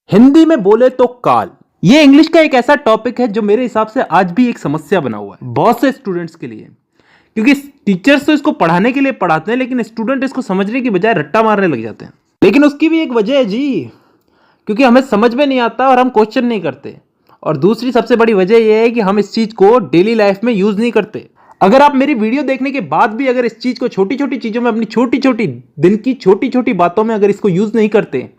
हिंदी में बोले तो काल। ये इंग्लिश का एक ऐसा टॉपिक है जो मेरे हिसाब से आज भी एक समस्या बना हुआ है बहुत से स्टूडेंट्स के लिए, क्योंकि टीचर्स तो इसको पढ़ाने के लिए पढ़ाते हैं लेकिन स्टूडेंट इसको समझने की बजाय रट्टा मारने लग जाते हैं। लेकिन उसकी भी एक वजह है जी, क्योंकि हमें समझ में नहीं आता और हम क्वेश्चन नहीं करते। और दूसरी सबसे बड़ी वजह यह है कि हम इस चीज को डेली लाइफ में यूज नहीं करते। अगर आप मेरी वीडियो देखने के बाद भी अगर इस चीज को छोटी छोटी चीजों में, अपनी छोटी छोटी दिन की छोटी छोटी बातों में अगर इसको यूज नहीं करते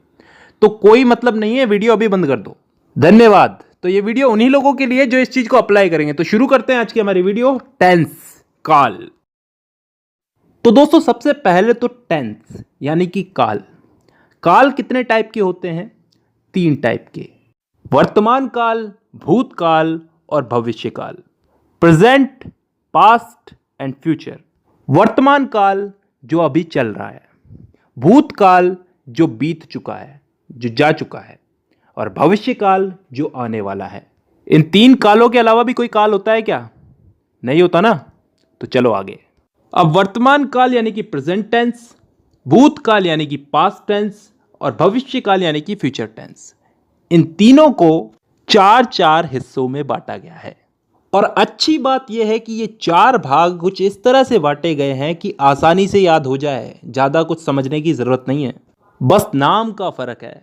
तो कोई मतलब नहीं है, वीडियो अभी बंद कर दो। धन्यवाद। तो ये वीडियो उन्हीं लोगों के लिए जो इस चीज को अप्लाई करेंगे। तो शुरू करते हैं आज की हमारी वीडियो, टेंस, काल। तो दोस्तों सबसे पहले तो टेंस यानी कि काल। काल कितने टाइप के होते हैं? 3 टाइप के, वर्तमान काल, भूतकाल और भविष्य काल। Present, past and future. वर्तमान काल जो अभी चल रहा है, भूतकाल जो बीत चुका है, जो जा चुका है, और भविष्य काल जो आने वाला है। इन 3 कालों के अलावा भी कोई काल होता है क्या? नहीं होता ना। तो चलो आगे। अब वर्तमान काल यानी कि प्रेजेंट टेंस, भूतकाल यानी कि पास्ट टेंस और भविष्य काल यानी कि फ्यूचर टेंस। इन तीनों को 4 हिस्सों में बांटा गया है। और अच्छी बात यह है कि ये 4 भाग कुछ इस तरह से बांटे गए हैं कि आसानी से याद हो जाए, ज्यादा कुछ समझने की जरूरत नहीं है, बस नाम का फर्क है।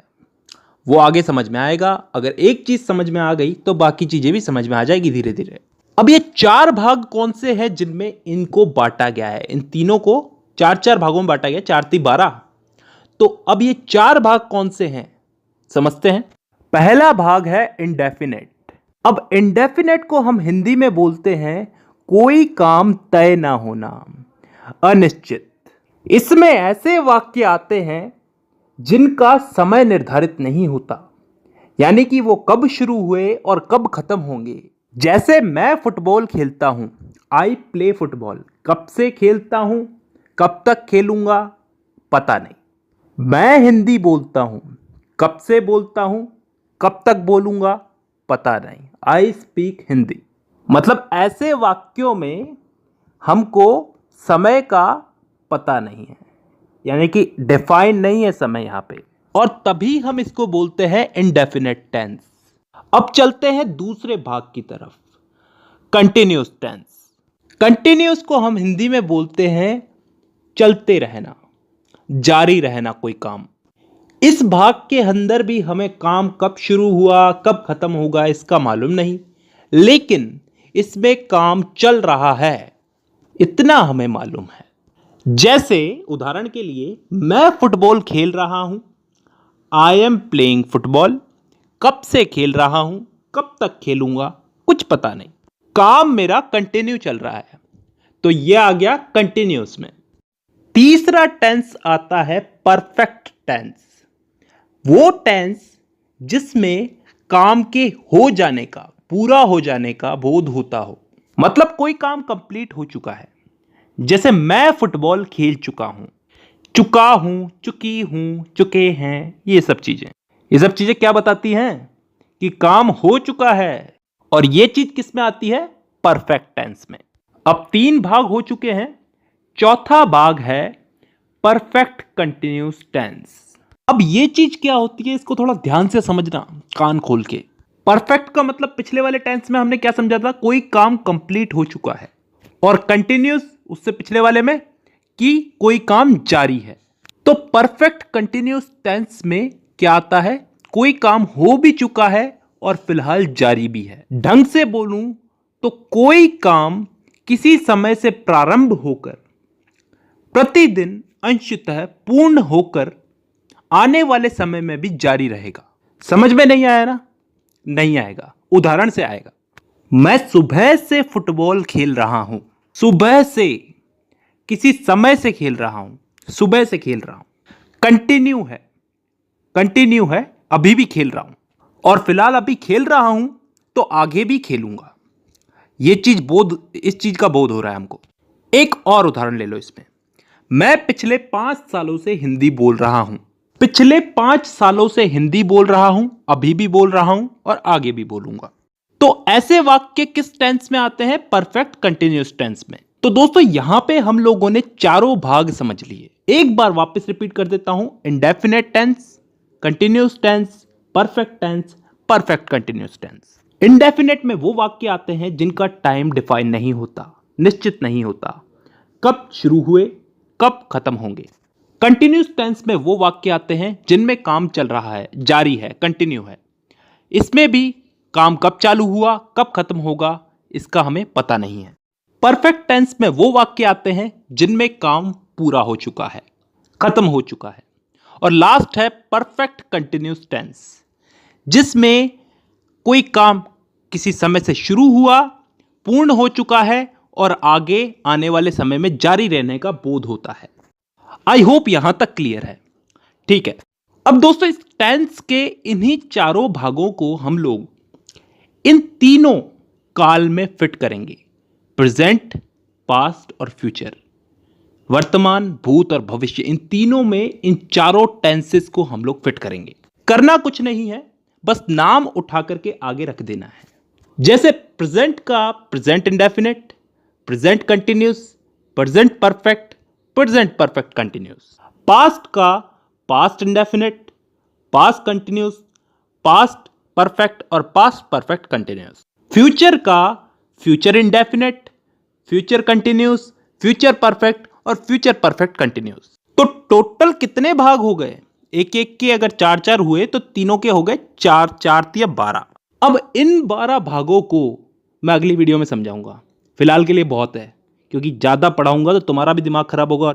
वो आगे समझ में आएगा। अगर एक चीज समझ में आ गई तो बाकी चीजें भी समझ में आ जाएगी धीरे धीरे। अब ये 4 भाग कौन से हैं जिनमें इनको बांटा गया है? इन तीनों को 4 भागों में बांटा गया, 4 × 12। तो अब ये 4 भाग कौन से हैं समझते हैं। पहला भाग है इंडेफिनेट। अब इंडेफिनेट को हम हिंदी में बोलते हैं कोई काम तय ना होना, अनिश्चित। इसमें ऐसे वाक्य आते हैं जिनका समय निर्धारित नहीं होता, यानी कि वो कब शुरू हुए और कब खत्म होंगे। जैसे मैं फुटबॉल खेलता हूं, आई प्ले फुटबॉल। कब से खेलता हूं, कब तक खेलूंगा, पता नहीं। मैं हिंदी बोलता हूं, कब से बोलता हूं, कब तक बोलूंगा, पता नहीं। I speak Hindi. मतलब ऐसे वाक्यों में हमको समय का पता नहीं है, यानी कि डिफाइन नहीं है समय यहां पे, और तभी हम इसको बोलते हैं इंडेफिनेट टेंस। अब चलते हैं दूसरे भाग की तरफ, कंटिन्यूअस टेंस। कंटिन्यूअस को हम हिंदी में बोलते हैं चलते रहना, जारी रहना कोई काम। इस भाग के अंदर भी हमें काम कब शुरू हुआ कब खत्म होगा इसका मालूम नहीं, लेकिन इसमें काम चल रहा है इतना हमें मालूम है। जैसे उदाहरण के लिए, मैं फुटबॉल खेल रहा हूं, आई एम प्लेइंग फुटबॉल। कब से खेल रहा हूं, कब तक खेलूंगा, कुछ पता नहीं। काम मेरा कंटिन्यू चल रहा है, तो यह आ गया कंटिन्यूअस में। तीसरा टेंस आता है परफेक्ट टेंस। वो टेंस जिसमें काम के हो जाने का, पूरा हो जाने का बोध होता हो, मतलब कोई काम कंप्लीट हो चुका है। जैसे मैं फुटबॉल खेल चुका हूं, चुका हूं, चुकी हूं, चुके हैं। ये सब चीजें क्या बताती हैं? कि काम हो चुका है। और ये चीज किस में आती है? परफेक्ट टेंस में। अब 3 भाग हो चुके हैं, चौथा भाग है परफेक्ट कंटिन्यूअस टेंस। अब ये चीज क्या होती है, इसको थोड़ा ध्यान से समझना, कान खोल के। परफेक्ट का मतलब पिछले वाले टेंस में हमने क्या समझा था? कोई काम कंप्लीट हो चुका है। और कंटिन्यूअस उससे पिछले वाले में कि कोई काम जारी है। तो परफेक्ट कंटिन्यूअस टेंस में क्या आता है? कोई काम हो भी चुका है और फिलहाल जारी भी है। ढंग से बोलूं तो कोई काम किसी समय से प्रारंभ होकर प्रतिदिन अंशतः पूर्ण होकर आने वाले समय में भी जारी रहेगा। समझ में नहीं आया ना? नहीं आएगा, उदाहरण से आएगा। मैं सुबह से फुटबॉल खेल रहा हूं। सुबह से, किसी समय से खेल रहा हूं, सुबह से खेल रहा हूं। कंटिन्यू है, अभी भी खेल रहा हूं, और फिलहाल अभी खेल रहा हूं तो आगे भी खेलूंगा। इस चीज का बोध हो रहा है हमको। एक और उदाहरण ले लो इसमें। मैं पिछले 5 सालों से हिंदी बोल रहा हूं। पिछले 5 सालों से हिंदी बोल रहा हूं, अभी भी बोल रहा हूं और आगे भी बोलूंगा। तो ऐसे वाक्य किस टेंस में आते हैं? परफेक्ट कंटिन्यूअस टेंस में। तो दोस्तों यहां पे हम लोगों ने 4 भाग समझ लिए। एक बार वापस रिपीट कर देता हूं, indefinite tense, continuous tense, perfect tense, perfect continuous tense. Indefinite में वो वाक्य आते हैं जिनका टाइम डिफाइन नहीं होता, निश्चित नहीं होता, कब शुरू हुए कब खत्म होंगे। कंटिन्यूअस टेंस में वो वाक्य आते हैं जिनमें काम चल रहा है, जारी है, कंटिन्यू है। इसमें भी काम कब चालू हुआ कब खत्म होगा इसका हमें पता नहीं है। परफेक्ट टेंस में वो वाक्य आते हैं जिनमें काम पूरा हो चुका है, खत्म हो चुका है। और लास्ट है परफेक्ट कंटिन्यूअस टेंस, जिसमें कोई काम किसी समय से शुरू हुआ, पूर्ण हो चुका है और आगे आने वाले समय में जारी रहने का बोध होता है। आई होप यहां तक क्लियर है। ठीक है, अब दोस्तों इस टेंस के इन्हीं चारों भागों को हम लोग इन तीनों काल में फिट करेंगे, प्रेजेंट, पास्ट और फ्यूचर। वर्तमान, भूत और भविष्य, इन तीनों में इन चारों टेंसेस को हम लोग फिट करेंगे। करना कुछ नहीं है, बस नाम उठा करके आगे रख देना है। जैसे प्रेजेंट का present indefinite, present continuous, present perfect, present perfect continuous. Past का past indefinite, past continuous, past perfect और पास्ट परफेक्ट कंटिन्यूस। फ्यूचर का future indefinite, future continuous, future perfect और फ्यूचर परफेक्ट कंटिन्यूस। तो टोटल कितने भाग हो गए? एक एक के अगर चार चार हुए तो तीनों के हो गए चार, चार या 12। अब इन 12 भागों को मैं अगली वीडियो में समझाऊंगा। फिलहाल के लिए बहुत है, क्योंकि ज्यादा पढ़ाऊंगा तो तुम्हारा भी दिमाग खराब होगा।